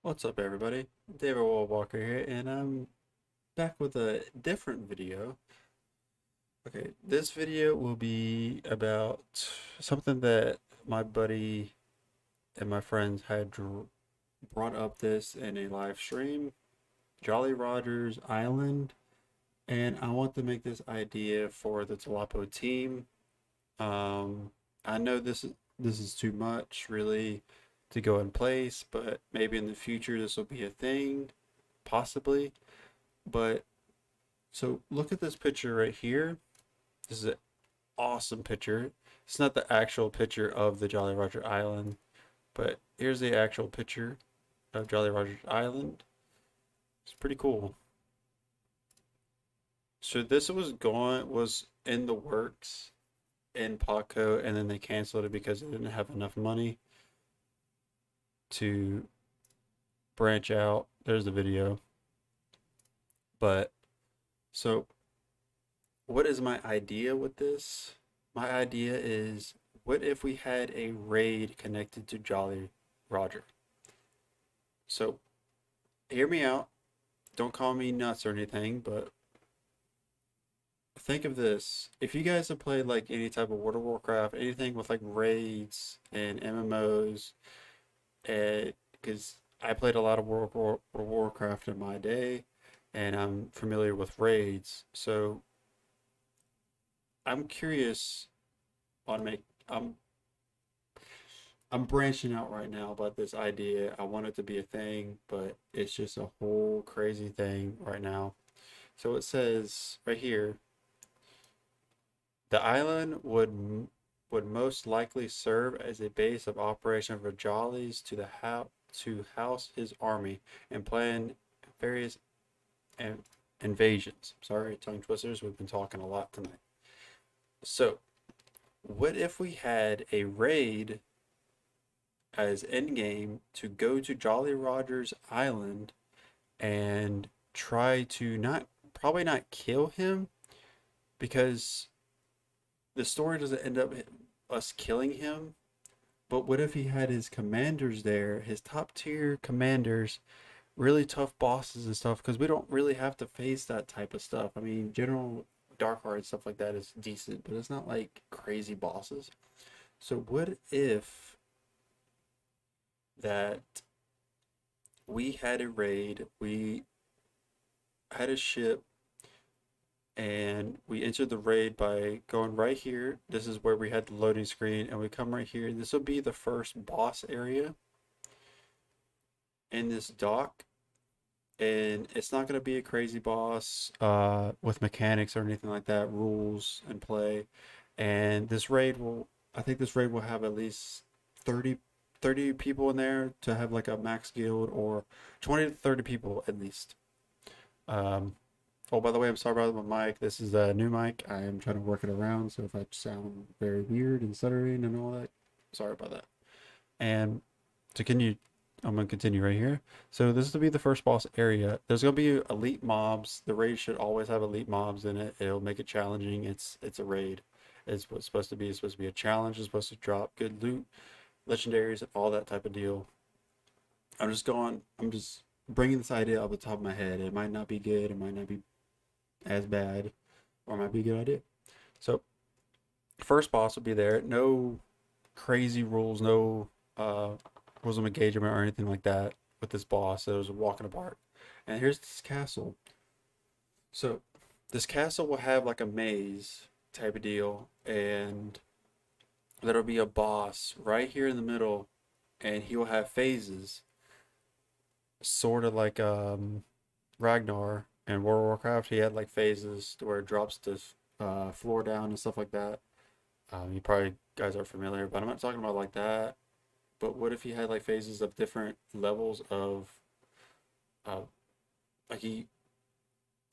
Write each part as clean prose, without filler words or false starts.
What's up, everybody? David Walker here, and I'm back with a different video. Okay, this video will be about something that my buddy and my friends had brought up this in a live stream, Jolly Rogers Island, and I want to make this idea for the TLOPO team. Um, I know this is too much, really, to go in place, but maybe in the future this will be a thing, possibly. But so look at this picture right here. This is an awesome picture. It's not the actual picture of the Jolly Roger Island, but here's the actual picture of Jolly Roger Island. It's pretty cool. So this was in the works in Paco, and then they canceled it because they didn't have enough money to branch out. There's the video. But so what is my idea with this? My idea is, what if we had a raid connected to Jolly Roger? So, hear me out. Don't call me nuts or anything, but think of this. If you guys have played like any type of World of Warcraft, anything with like raids and MMOs, and because I played a lot of World of Warcraft in my day, and I'm familiar with raids, so I'm curious on make. I'm branching out right now about this idea. I want it to be a thing, but it's just a whole crazy thing right now. So it says right here, the island would most likely serve as a base of operation for Jollies to house his army and plan various in- invasions. Sorry, tongue twisters. We've been talking a lot tonight. So, what if we had a raid as endgame to go to Jolly Roger's island and try to probably not kill him, because the story doesn't end up us killing him. But what if he had his commanders there, his top tier commanders, really tough bosses and stuff? Because we don't really have to face that type of stuff. I mean, general Darkheart stuff like that is decent, but it's not like crazy bosses. So what if that we had a raid, we had a ship, and we entered the raid by going right here. This is where we had the loading screen, and we come right here. This will be the first boss area in this dock, and it's not going to be a crazy boss with mechanics or anything like that, rules and play. And I think this raid will have at least 30, 30 people in there to have like a max guild, or 20 to 30 people at least. Um, Oh, by the way, I'm sorry about my mic. This is a new mic. I am trying to work it around, so if I sound very weird and stuttering and all that, sorry about that. And to continue, I'm gonna continue right here. So this will be the first boss area. There's gonna be elite mobs. The raid should always have elite mobs in it. It'll make it challenging. It's a raid. It's what's supposed to be. It's supposed to be a challenge. It's supposed to drop good loot, legendaries, all that type of deal. I'm just bringing this idea off the top of my head. It might not be good. It might not be as bad, or it might be a good idea. So first boss will be there. No crazy rules, no rules of engagement or anything like that with this boss. It was a walk in the park. And here's this castle. So this castle will have like a maze type of deal, and there'll be a boss right here in the middle, and he will have phases, sort of like Ragnar and World of Warcraft. He had like phases to where it drops the floor down and stuff like that. You probably guys are familiar, but I'm not talking about like that. But what if he had like phases of different levels of uh, like he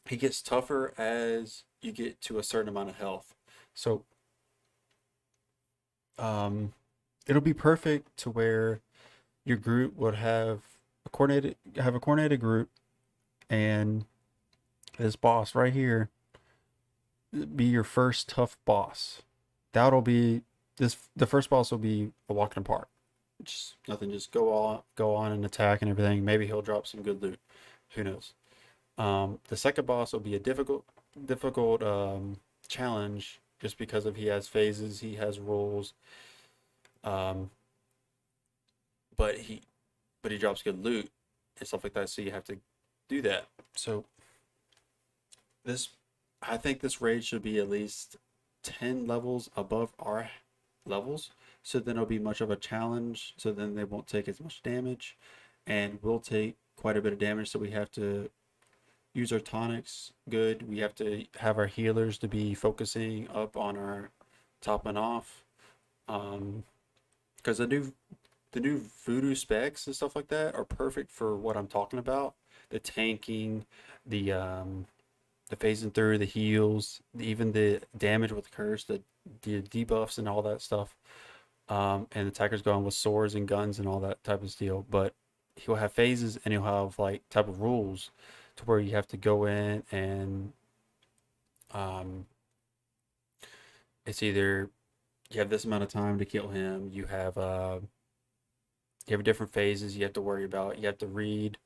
gets tougher as you get to a certain amount of health. So um, it'll be perfect to where your group would have a coordinated group, and this boss right here be your first tough boss. That'll be this. The first boss will be a walk in the park. Just go on and attack and everything. Maybe he'll drop some good loot. Who knows? The second boss will be a difficult challenge just because of he has phases, he has rules, um, but he drops good loot and stuff like that. So you have to do that. So this, I think this raid should be at least 10 levels above our levels. So then it'll be much of a challenge. So then they won't take as much damage, and we'll take quite a bit of damage. So we have to use our tonics good. We have to have our healers to be focusing up on our topping off. Because the new voodoo specs and stuff like that are perfect for what I'm talking about. The tanking, the phasing through, the heals, even the damage with curse, the debuffs and all that stuff. And the attacker's going with swords and guns and all that type of deal. But he'll have phases and he'll have like type of rules to where you have to go in and um, it's either you have this amount of time to kill him. You have different phases you have to worry about. You have to read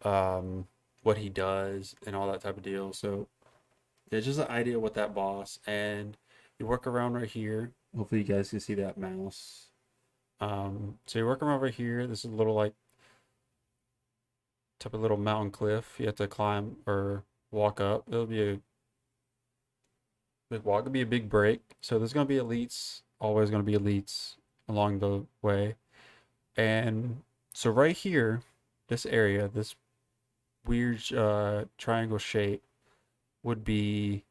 what he does and all that type of deal. So it's just an idea with that boss, and you work around right here. Hopefully, you guys can see that mouse. So you work around right here. This is a little like type of little mountain cliff. You have to climb or walk up. It'll be a big walk. It'll be a big break. So there's gonna be elites. Always gonna be elites along the way. And so right here, this area, this weird triangle shape would be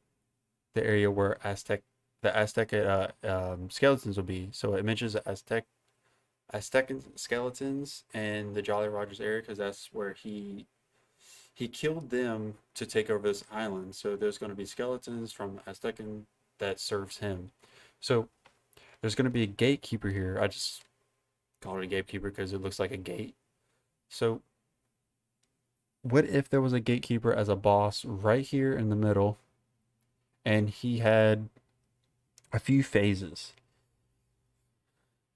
the area where the Aztec skeletons will be. So it mentions the Aztec skeletons and the Jolly Rogers area because that's where he killed them to take over this island. So there's going to be skeletons from Aztec that serves him. So there's going to be a gatekeeper here. I just call it a gatekeeper because it looks like a gate. So what if there was a gatekeeper as a boss right here in the middle and he had a few phases?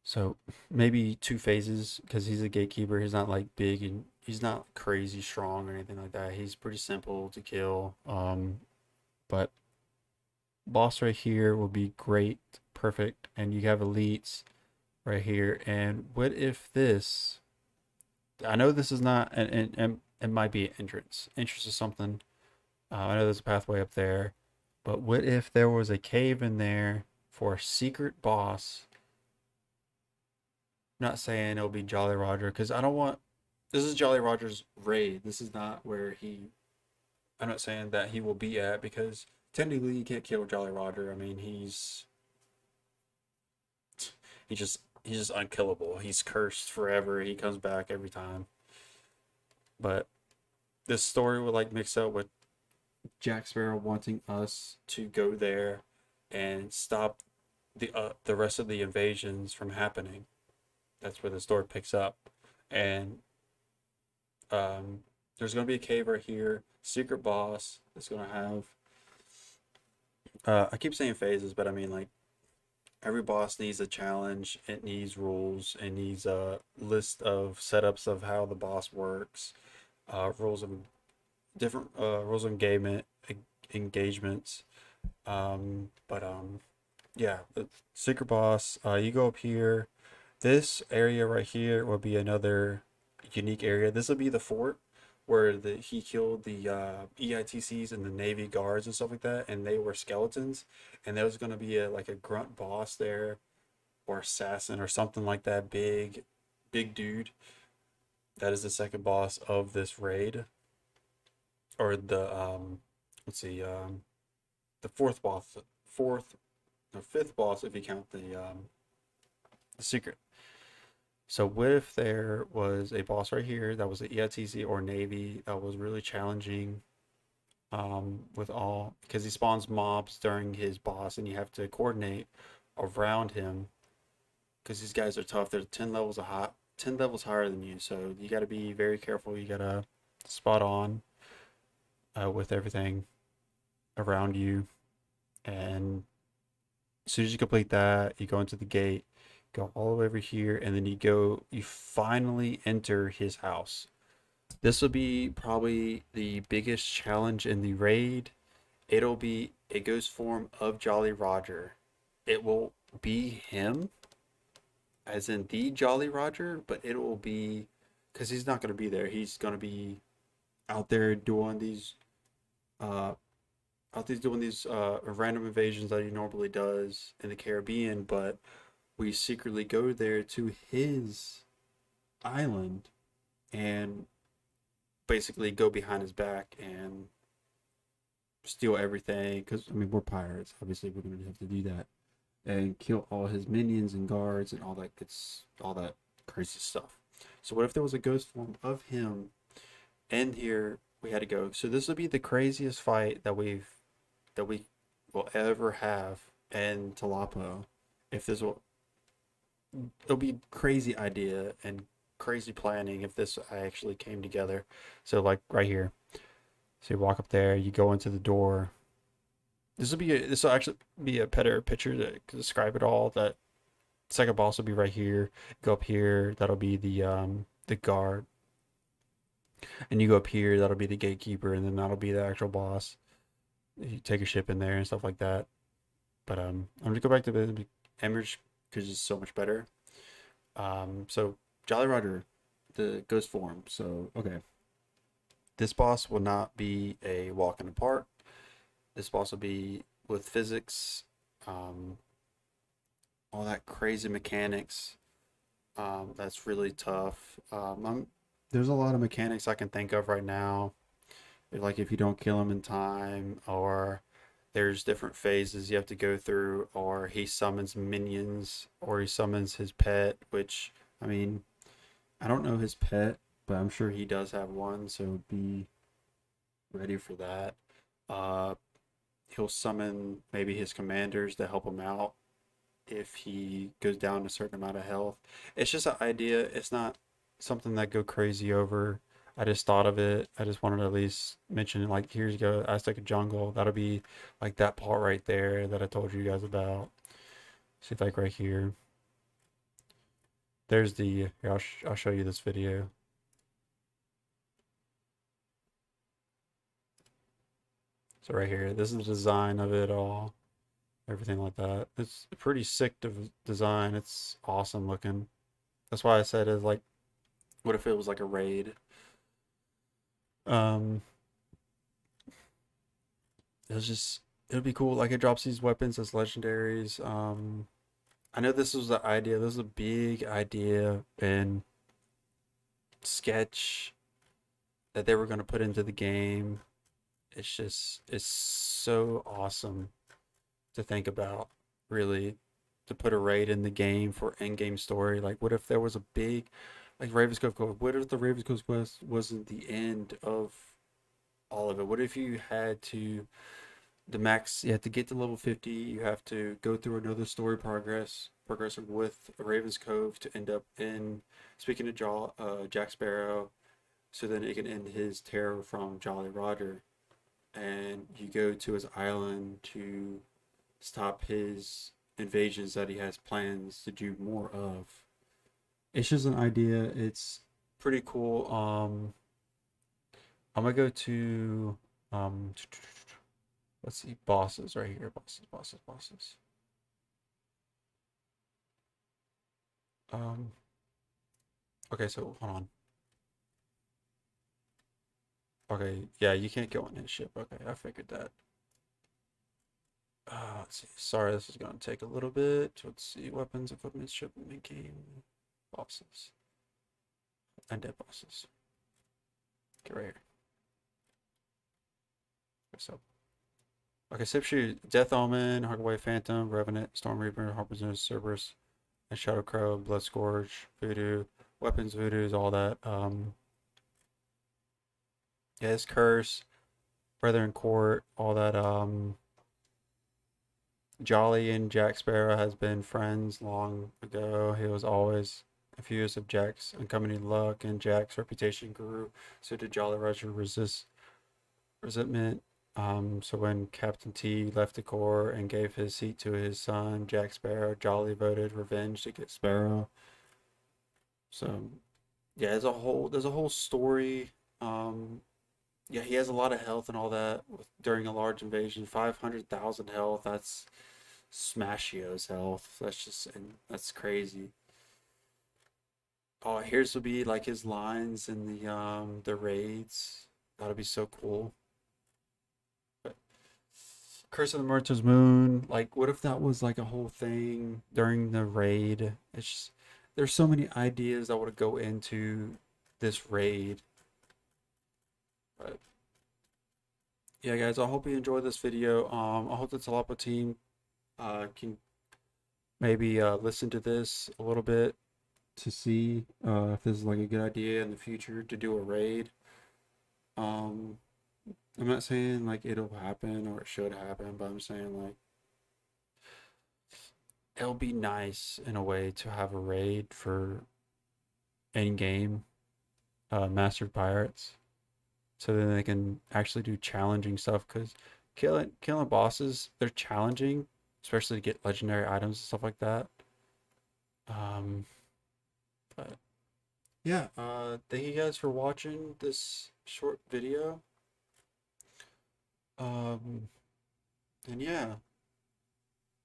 So maybe two phases because he's a gatekeeper. He's not like big and he's not crazy strong or anything like that. He's pretty simple to kill. But boss right here will be great, perfect, and you have elites right here. And what if this? I know this is not, and it might be an entrance. Entrance is something. I know there's a pathway up there, but what if there was a cave in there for a secret boss? Not saying it'll be Jolly Roger because I don't want. This is Jolly Roger's raid. This is not where he. I'm not saying that he will be at because technically you can't kill Jolly Roger. I mean he's just unkillable. He's cursed forever. He comes back every time. But this story would like mix up with Jack Sparrow wanting us to go there and stop the rest of the invasions from happening. That's where the story picks up, and there's gonna be a cave right here. Secret boss is gonna have. I keep saying phases, but I mean like every boss needs a challenge. It needs rules. It needs a list of setups of how the boss works. Rules of different rules of engagements. But yeah, the secret boss. You go up here. This area right here will be another unique area. This will be the fort where he killed the EITCs and the Navy guards and stuff like that, and they were skeletons. And there was going to be like a grunt boss there, or assassin or something like that, big dude. That is the second boss of this raid, or the let's see, the fifth boss if you count the secret. So what if there was a boss right here that was an EITC or Navy that was really challenging with all because he spawns mobs during his boss and you have to coordinate around him because these guys are tough. They're 10 levels higher than you, so you got to be very careful. You got to spot on with everything around you, and as soon as you complete that, you go into the gate. go all the way over here, and then you finally enter his house. This will be probably the biggest challenge in the raid. It'll be a ghost form of Jolly Roger. It will be him, as in the Jolly Roger, but it will be because he's not going to be there. He's going to be out there doing these uh random invasions that he normally does in the Caribbean, but we secretly go there to his island and basically go behind his back and steal everything. Because I mean, we're pirates. Obviously, we're going to have to do that and kill all his minions and guards and all that. It's all that crazy stuff. So what if there was a ghost form of him in here? We had to go. So this would be the craziest fight that we will ever have in TLOPO. If this will, it'll be crazy idea and crazy planning if this actually came together. So like right here, so you walk up there, you go into the door. This will actually be a better picture to describe it all. That second boss will be right here. Go up here, that'll be the guard, and you go up here, that'll be the gatekeeper, and then that'll be the actual boss. You take a ship in there and stuff like that. But I'm gonna go back to the image because it's so much better. So Jolly Roger, the ghost form. So okay, this boss will not be a walk in the park. This boss will be with physics, um, all that crazy mechanics. That's really tough. There's a lot of mechanics I can think of right now. Like if you don't kill him in time, or there's different phases you have to go through, or he summons minions, or he summons his pet, which, I mean, I don't know his pet, but I'm sure he does have one, so be ready for that. Uh, he'll summon maybe his commanders to help him out if he goes down a certain amount of health. It's just an idea. It's not something that go crazy over. I just thought of it. I just wanted to at least mention it. Like, here's go Aztec Jungle. That'll be like that part right there that I told you guys about. See, like right here. There's the. Here, I'll show you this video. So right here, this is the design of it all. Everything like that. It's a pretty sick design. It's awesome looking. That's why I said it's like, what if it was like a raid? Um, it was just it would be cool. Like it drops these weapons as legendaries. I know this was the idea. This is a big idea and sketch that they were going to put into the game. It's so awesome to think about. Really, to put a raid in the game for in-game story. Like, what if there was a big, like Ravens Cove Quest? What if the Ravens Cove Quest wasn't the end of all of it? What if you had to the max? You have to get to level 50. You have to go through another story progressor with Ravens Cove to end up in. Speaking of Jack Sparrow, so then it can end his terror from Jolly Roger, and you go to his island to stop his invasions that he has plans to do more of. It's just an idea. It's pretty cool. I'm gonna go to um let's see, bosses right here. Bosses. Um okay, so hold on. Okay, yeah, you can't go on his ship. Okay, I figured that. Let's see. Sorry, this is gonna take a little bit. Let's see. Weapons, equipment, shipment, game, bosses, and dead bosses. Okay, right here. So okay, Sipshoot, Death Omen, Harkaway Phantom, Revenant, Storm Reaper, Harbinger, Cerberus, and Shadow Crow, Blood Scourge, Voodoo, Weapons, Voodoos, all that. Yes, Curse, Brother in Court, all that. Jolly and Jack Sparrow has been friends long ago. He was always confused of Jack's uncommon luck, and Jack's reputation grew. So did Jolly Roger resist resentment So when Captain T left the Corps and gave his seat to his son, Jack Sparrow, Jolly voted revenge to get Sparrow. So yeah, there's a whole story. Um, yeah, he has a lot of health and all that during a large invasion. 500,000 health. That's Smashio's health. That's crazy. Oh, here's will be like his lines in the raids. That'll be so cool. But Curse of the Murta's Moon, like what if that was like a whole thing during the raid? It's just there's so many ideas that would go into this raid. But yeah, guys, I hope you enjoyed this video. I hope the TLOPO team can maybe listen to this a little bit to see if this is like a good idea in the future to do a raid. Um, I'm not saying like it'll happen or it should happen, but I'm saying like it'll be nice in a way to have a raid for end game mastered pirates, so then they can actually do challenging stuff. Because killing bosses, they're challenging, especially to get legendary items and stuff like that. Um, but yeah, thank you guys for watching this short video. Um, and yeah,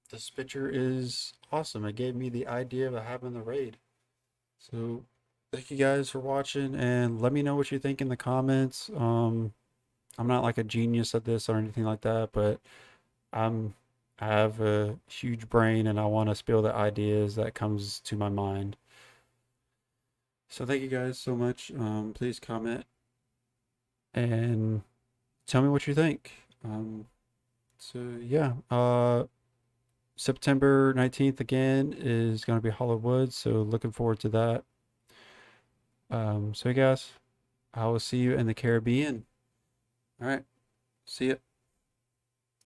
this picture is awesome. It gave me the idea of having the raid. So thank you guys for watching and let me know what you think in the comments. I'm not like a genius at this or anything like that, but I'm I have a huge brain and I want to spill the ideas that comes to my mind. So thank you guys so much. Please comment and tell me what you think. So yeah, September 19th again is going to be Hollow Woods, so looking forward to that. So guys, I will see you in the Caribbean. All right, see ya.